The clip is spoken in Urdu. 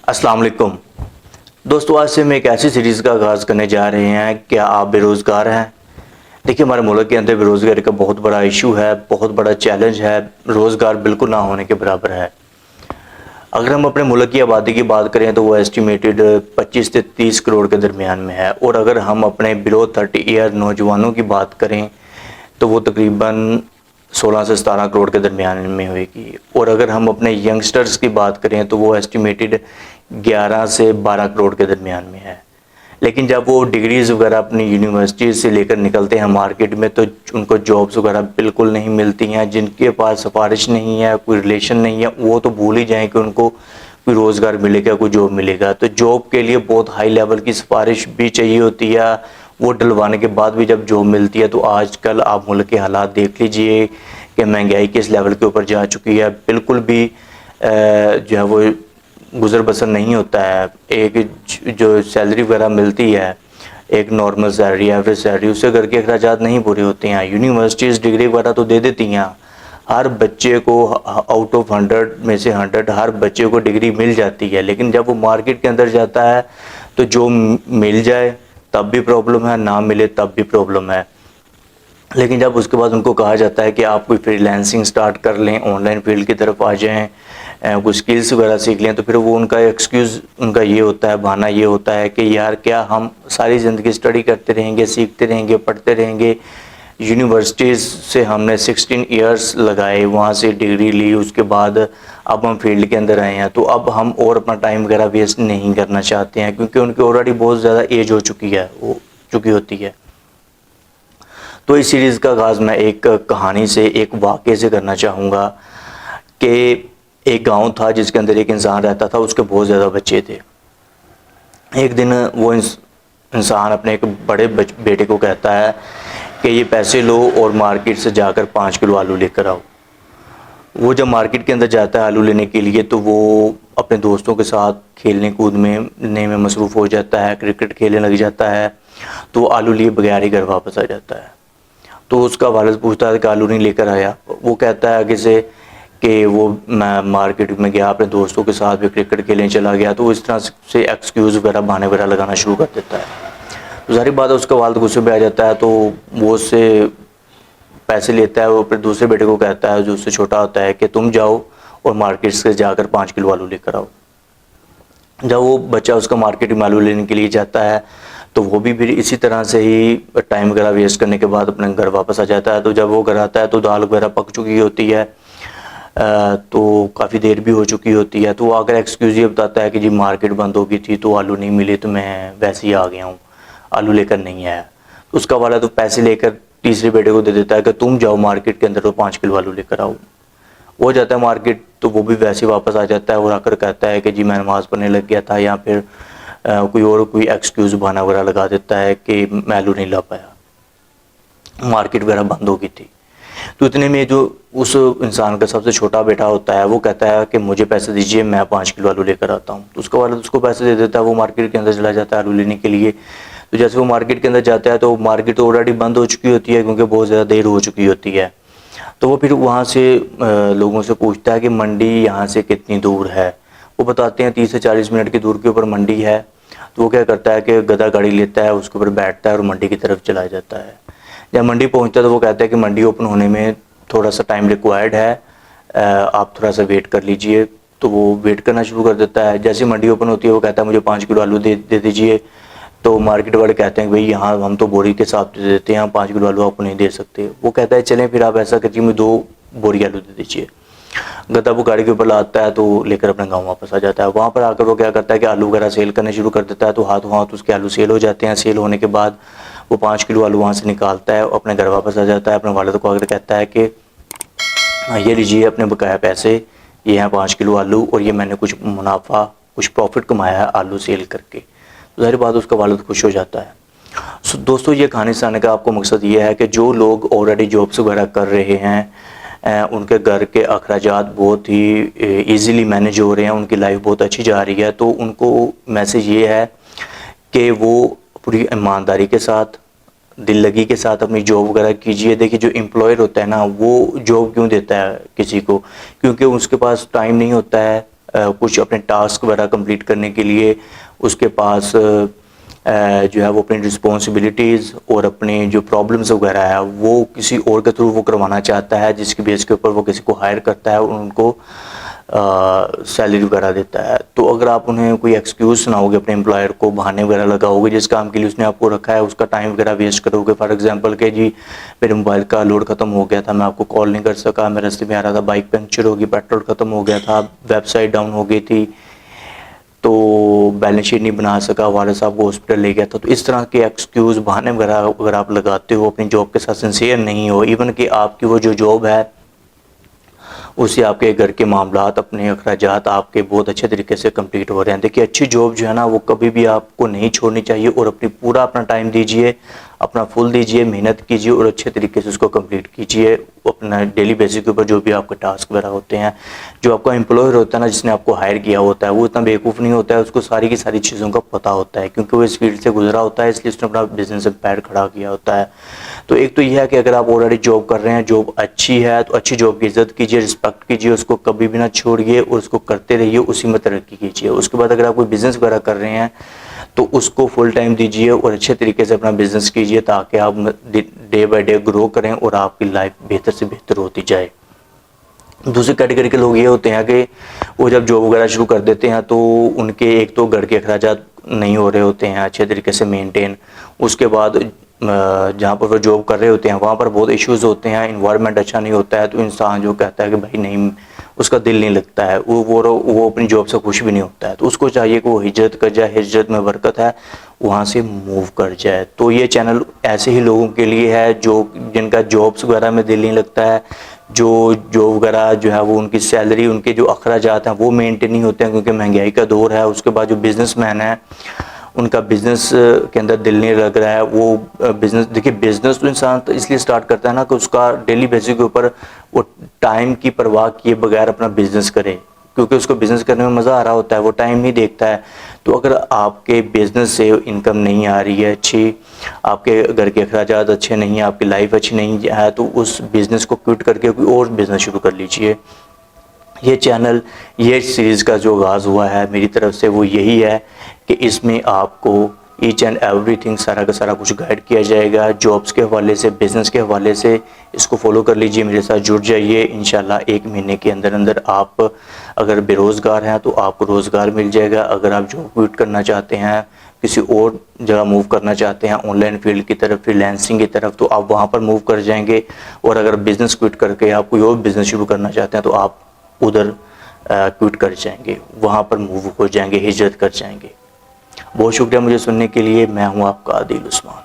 السلام علیکم دوستو، آج سے میں ایک ایسی سیریز کا آغاز کرنے جا رہے ہیں۔ کیا آپ بے روزگار ہیں؟ دیکھیے، ہمارے ملک کے اندر بے روزگاری کا بہت بڑا ایشو ہے، بہت بڑا چیلنج ہے۔ روزگار بالکل نہ ہونے کے برابر ہے۔ اگر ہم اپنے ملک کی آبادی کی بات کریں تو وہ ایسٹیمیٹڈ 25 سے 30 کروڑ کے درمیان میں ہے، اور اگر ہم اپنے بلو 30 ایئر نوجوانوں کی بات کریں تو وہ تقریباً 16 سے 17 کروڑ کے درمیان میں ہوئے گی، اور اگر ہم اپنے ینگسٹرز کی بات کریں تو وہ ایسٹیمیٹڈ 11 سے 12 کروڑ کے درمیان میں ہے۔ لیکن جب وہ ڈگریز وغیرہ اپنی یونیورسٹیز سے لے کر نکلتے ہیں مارکیٹ میں تو ان کو جابز وغیرہ بالکل نہیں ملتی ہیں۔ جن کے پاس سفارش نہیں ہے، کوئی ریلیشن نہیں ہے، وہ تو بھول ہی جائیں کہ ان کو کوئی روزگار ملے گا، کوئی جاب ملے گا۔ تو جاب کے لیے بہت ہائی لیول کی سفارش بھی چاہیے ہوتی ہے، وہ ڈلوانے کے بعد بھی جب جاب ملتی ہے تو آج کل آپ ملک کے حالات دیکھ لیجئے کہ مہنگائی کس لیول کے اوپر جا چکی ہے۔ بالکل بھی جو ہے وہ گزر بسر نہیں ہوتا ہے۔ ایک جو سیلری وغیرہ ملتی ہے، ایک نارمل سیلری، ایوریج سیلری، اس سے گھر کے اخراجات نہیں پورے ہوتے ہیں۔ یونیورسٹیز ڈگری وغیرہ تو دے دیتی ہیں، ہر بچے کو آؤٹ آف 100 میں سے 100 ہر بچے کو ڈگری مل جاتی ہے، لیکن جب وہ مارکیٹ کے اندر جاتا ہے تو جو مل جائے تب بھی پرابلم ہے، نہ ملے تب بھی پرابلم ہے۔ لیکن جب اس کے بعد ان کو کہا جاتا ہے کہ آپ کوئی فری لینسنگ سٹارٹ کر لیں، آن لائن فیلڈ کی طرف آ جائیں، کوئی سکلز وغیرہ سیکھ لیں، تو پھر وہ ان کا ایکسکیوز ان کا یہ ہوتا ہے، بہانہ یہ ہوتا ہے کہ یار کیا ہم ساری زندگی سٹڈی کرتے رہیں گے، سیکھتے رہیں گے، پڑھتے رہیں گے؟ یونیورسٹیز سے ہم نے 16 ایئرس لگائے، وہاں سے ڈگری لی، اس کے بعد اب ہم فیلڈ کے اندر آئے ہیں تو اب ہم اور اپنا ٹائم وغیرہ ویسٹ نہیں کرنا چاہتے ہیں، کیونکہ ان کی آلریڈی بہت زیادہ ایج ہو چکی ہے، ہو چکی ہوتی ہے۔ تو اس سیریز کا آغاز میں ایک کہانی سے، ایک واقعے سے کرنا چاہوں گا کہ ایک گاؤں تھا جس کے اندر ایک انسان رہتا تھا، اس کے بہت زیادہ بچے تھے۔ ایک دن وہ انسان اپنے ایک بڑے بیٹے کو کہتا ہے کہ یہ پیسے لو اور مارکیٹ سے جا کر 5 کلو آلو لے کر آؤ۔ وہ جب مارکیٹ کے اندر جاتا ہے آلو لینے کے لیے تو وہ اپنے دوستوں کے ساتھ کھیلنے کودنے میں مصروف ہو جاتا ہے، کرکٹ کھیلنے لگ جاتا ہے، تو آلو لیے بغیر ہی گھر واپس آ جاتا ہے۔ تو اس کا والد پوچھتا ہے کہ آلو نہیں لے کر آیا؟ وہ کہتا ہے آگے سے کہ وہ میں مارکیٹ میں گیا، اپنے دوستوں کے ساتھ بھی کرکٹ کھیلنے چلا گیا، تو اس طرح سے ایکسکیوز وغیرہ بہانے وغیرہ لگانا شروع کر دیتا ہے۔ تو ظاہر بات ہے اس کا والد غصے میں آ جاتا ہے، تو وہ اس سے پیسے لیتا ہے۔ وہ پھر دوسرے بیٹے کو کہتا ہے جو اس سے چھوٹا ہوتا ہے کہ تم جاؤ اور مارکیٹ سے جا کر 5 کلو آلو لے کر آؤ۔ جب وہ بچہ اس کا مارکیٹ میں آلو لینے کے لیے جاتا ہے تو وہ بھی پھر اسی طرح سے ہی ٹائم وغیرہ ویسٹ کرنے کے بعد اپنے گھر واپس آ جاتا ہے۔ تو جب وہ گھر آتا ہے تو دال وغیرہ پک چکی ہوتی ہے، تو کافی دیر بھی ہو چکی ہوتی ہے۔ تو وہ آ کر ایکسکیوز یہ بتاتا ہے کہ جی مارکیٹ بند ہو گئی تھی تو آلو نہیں ملے، تو میں ویسے ہی آ گیا ہوں، آلو لے کر نہیں آیا۔ تو اس کا والا تو پیسے لے کر تیسرے بیٹے کو دے دیتا ہے کہ تم جاؤ مارکیٹ کے اندر تو 5 کلو آلو لے کر آؤ۔ وہ جاتا ہے مارکیٹ تو وہ بھی ویسے واپس آ جاتا ہے اور آ کر کہتا ہے کہ جی میں نماز پڑھنے لگ گیا تھا، یا پھر کوئی ایکسکیوز بہانہ وغیرہ لگا دیتا ہے کہ میں آلو نہیں لا پایا، مارکیٹ وغیرہ بند ہو گئی تھی۔ تو اتنے میں جو اس انسان کا سب سے چھوٹا بیٹا ہوتا ہے وہ کہتا ہے کہ مجھے پیسے دیجئے، میں 5 کلو آلو لے کر آتا ہوں۔ تو اس کا والد اس کو پیسے دے دیتا ہے، وہ مارکیٹ کے اندر چلا جاتا ہے آلو لینے کے لیے۔ تو جیسے وہ مارکیٹ کے اندر جاتا ہے تو مارکیٹ تو آلریڈی بند ہو چکی ہوتی ہے کیونکہ بہت زیادہ دیر ہو چکی ہوتی ہے۔ تو وہ پھر وہاں سے لوگوں سے پوچھتا ہے کہ منڈی یہاں سے کتنی دور ہے؟ وہ بتاتے ہیں 30 سے 40 منٹ کی دور کے اوپر منڈی ہے۔ تو وہ کیا کرتا ہے کہ گدھا گاڑی لیتا ہے، اس کے اوپر بیٹھتا ہے اور منڈی کی طرف چلا جاتا ہے۔ جب منڈی پہنچتا ہے تو وہ کہتا ہے کہ منڈی اوپن ہونے میں تھوڑا سا ٹائم ریکوائرڈ ہے، آپ تھوڑا سا ویٹ کر لیجئے۔ تو وہ ویٹ کرنا شروع کر دیتا ہے۔ جیسے منڈی اوپن ہوتی ہے وہ کہتا ہے مجھے 5 کلو آلو دے دیجئے۔ تو مارکیٹ والے کہتے ہیں کہ بھئی یہاں ہم تو بوری کے حساب سے دیتے ہیں، ہم 5 کلو آلو آپ کو نہیں دے سکتے۔ وہ کہتا ہے چلیں پھر آپ ایسا کریے مجھے 2 بوری آلو دے دیجئے۔ گدھا وہ گاڑی کے اوپر لاتا ہے تو لے کر اپنے گاؤں واپس آ جاتا ہے۔ وہاں پر آ کر وہ کیا کرتا ہے کہ آلو وغیرہ سیل کرنے شروع کر دیتا ہے، تو ہاتھوں ہاتھ اس کے آلو سیل ہو جاتے ہیں۔ سیل ہونے کے بعد وہ 5 کلو آلو وہاں سے نکالتا ہے، اپنے گھر واپس آ جاتا ہے، اپنے والد کو آ کر کہتا ہے کہ یہ لیجئے اپنے بقایا پیسے، یہ ہیں 5 کلو آلو، اور یہ میں نے کچھ منافع، کچھ پروفٹ کمایا ہے آلو سیل کر کے۔ ظاہر بات اس کا والد خوش ہو جاتا ہے۔ دوستو یہ کہانی سنانے کا آپ کو مقصد یہ ہے کہ جو لوگ آلریڈی جابس وغیرہ کر رہے ہیں، ان کے گھر کے اخراجات بہت ہی ایزیلی مینیج ہو رہے ہیں، ان کی لائف بہت اچھی جا رہی ہے، تو ان کو میسیج یہ ہے کہ وہ پوری ایمانداری کے ساتھ، دل لگی کے ساتھ اپنی جاب وغیرہ کیجئے۔ دیکھیے جو امپلائر ہوتا ہے نا، وہ جاب کیوں دیتا ہے کسی کو؟ کیونکہ اس کے پاس ٹائم نہیں ہوتا ہے کچھ اپنے ٹاسک وغیرہ کمپلیٹ کرنے کے لیے اس کے پاس جو ہے وہ اپنی رسپانسبلٹیز اور اپنے جو پرابلمز وغیرہ ہے وہ کسی اور کے تھرو وہ کروانا چاہتا ہے، جس کی بیس کے اوپر وہ کسی کو ہائر کرتا ہے اور ان کو سیلری وغیرہ دیتا ہے. تو اگر آپ انہیں کوئی ایکسکیوز سناؤ گے اپنے امپلائر کو، بہانے وغیرہ لگاؤ گے جس کام کے لیے اس نے آپ کو رکھا ہے، اس کا ٹائم وغیرہ ویسٹ کرو گے. فار ایگزامپل کہ جی میرے موبائل کا لوڈ ختم ہو گیا تھا، میں آپ کو کال نہیں کر سکا، میں راستے میں آ رہا تھا، بائک پنکچر ہوگی، پیٹرول ختم ہو گیا تھا، ویب سائٹ ڈاؤن ہو گئی تھی، تو بیلنس شیٹ نہیں بنا سکا، والد صاحب کو ہاسپٹل لے گیا تھا. تو اس طرح کے ایکسکیوز بہانے وغیرہ اگر آپ لگاتے ہو، اپنی جاب کے ساتھ سنسیئر نہیں ہو، ایون کہ آپ کی وہ جو جاب ہے اس سے آپ کے گھر کے معاملات، اپنے اخراجات آپ کے بہت اچھے طریقے سے کمپلیٹ ہو رہے ہیں. دیکھیے اچھی جاب جو ہے نا وہ کبھی بھی آپ کو نہیں چھوڑنی چاہیے، اور پورا اپنا ٹائم دیجئے، اپنا فل دیجئے، محنت کیجئے اور اچھے طریقے سے اس کو کمپلیٹ کیجئے. اپنا ڈیلی بیسس کے اوپر جو بھی آپ کے ٹاسک وغیرہ ہوتے ہیں، جو آپ کا امپلائر ہوتا ہے نا جس نے آپ کو ہائر کیا ہوتا ہے، وہ اتنا بیوقوف نہیں ہوتا ہے، اس کو ساری کی ساری چیزوں کا پتہ ہوتا ہے کیونکہ وہ اس فیلڈ سے گزرا ہوتا ہے، اس لیے اس نے اپنا بزنس امپائر کھڑا کیا ہوتا ہے. تو ایک تو یہ ہے کہ اگر آپ آلریڈی جاب کر رہے ہیں، جاب اچھی ہے تو اچھی جاب کی عزت کیجئے، رسپیکٹ کیجئے، اس کو کبھی بھی نہ چھوڑیے اور اس کو کرتے رہیے، اسی میں ترقی کیجئے. اس کے بعد اگر آپ کوئی بزنس وغیرہ کر رہے ہیں تو اس کو فل ٹائم دیجئے اور اچھے طریقے سے اپنا بزنس کیجئے تاکہ آپ ڈے بائی ڈے گرو کریں اور آپ کی لائف بہتر سے بہتر ہوتی جائے. دوسری کیٹیگری کے لوگ یہ ہوتے ہیں کہ وہ جب جاب وغیرہ شروع کر دیتے ہیں تو ان کے ایک تو گھر کے اخراجات نہیں ہو رہے ہوتے ہیں اچھے طریقے سے مینٹین، اس کے بعد جہاں پر وہ جاب کر رہے ہوتے ہیں وہاں پر بہت ایشوز ہوتے ہیں، انوائرمنٹ اچھا نہیں ہوتا ہے، تو انسان جو کہتا ہے کہ بھائی نہیں، اس کا دل نہیں لگتا ہے، وہ اپنی جاب سے خوش بھی نہیں ہوتا ہے. تو اس کو چاہیے کہ وہ ہجرت کر جائے، ہجرت میں برکت ہے، وہاں سے موو کر جائے. تو یہ چینل ایسے ہی لوگوں کے لیے ہے جن کا جابس وغیرہ میں دل نہیں لگتا ہے، جو وغیرہ جو ہے وہ ان کی سیلری، ان کے جو اخراجات ہیں وہ مینٹین نہیں ہوتے ہیں کیونکہ مہنگائی کا دور ہے. اس کے بعد جو بزنس مین ہیں ان کا بزنس کے اندر دل نہیں لگ رہا ہے، وہ بزنس، دیکھیے بزنس تو انسان اس لیے سٹارٹ کرتا ہے نا کہ اس کا ڈیلی بیسس کے اوپر وہ ٹائم کی پرواہ کیے بغیر اپنا بزنس کرے، کیونکہ اس کو بزنس کرنے میں مزہ آ رہا ہوتا ہے، وہ ٹائم نہیں دیکھتا ہے. تو اگر آپ کے بزنس سے انکم نہیں آ رہی ہے اچھی، آپ کے گھر کے اخراجات اچھے نہیں ہیں، آپ کی لائف اچھی نہیں ہے، تو اس بزنس کو کوئٹ کر کے کوئی اور بزنس شروع کر لیجئے. یہ چینل، یہ سیریز کا جو آغاز ہوا ہے میری طرف سے وہ یہی ہے کہ اس میں آپ کو ایچ اینڈ ایوری تھنگ، سارا کا سارا کچھ گائیڈ کیا جائے گا، جابس کے حوالے سے، بزنس کے حوالے سے. اس کو فالو کر لیجئے، میرے ساتھ جڑ جائیے. انشاءاللہ 1 مہینے کے اندر آپ اگر بے روزگار ہیں تو آپ کو روزگار مل جائے گا. اگر آپ جاب کوئٹ کرنا چاہتے ہیں، کسی اور جگہ موو کرنا چاہتے ہیں، آن لائن فیلڈ کی طرف، فری لانسنگ کی طرف، تو آپ وہاں پر موو کر جائیں گے. اور اگر بزنس کوئٹ کر کے آپ کوئی اور بزنس شروع کرنا چاہتے ہیں تو آپ ادھر کوئٹ کر جائیں گے، وہاں پر موو ہو جائیں گے، ہجرت کر جائیں گے. بہت شکریہ مجھے سننے کے لیے. میں ہوں آپ کا عادل عثمان.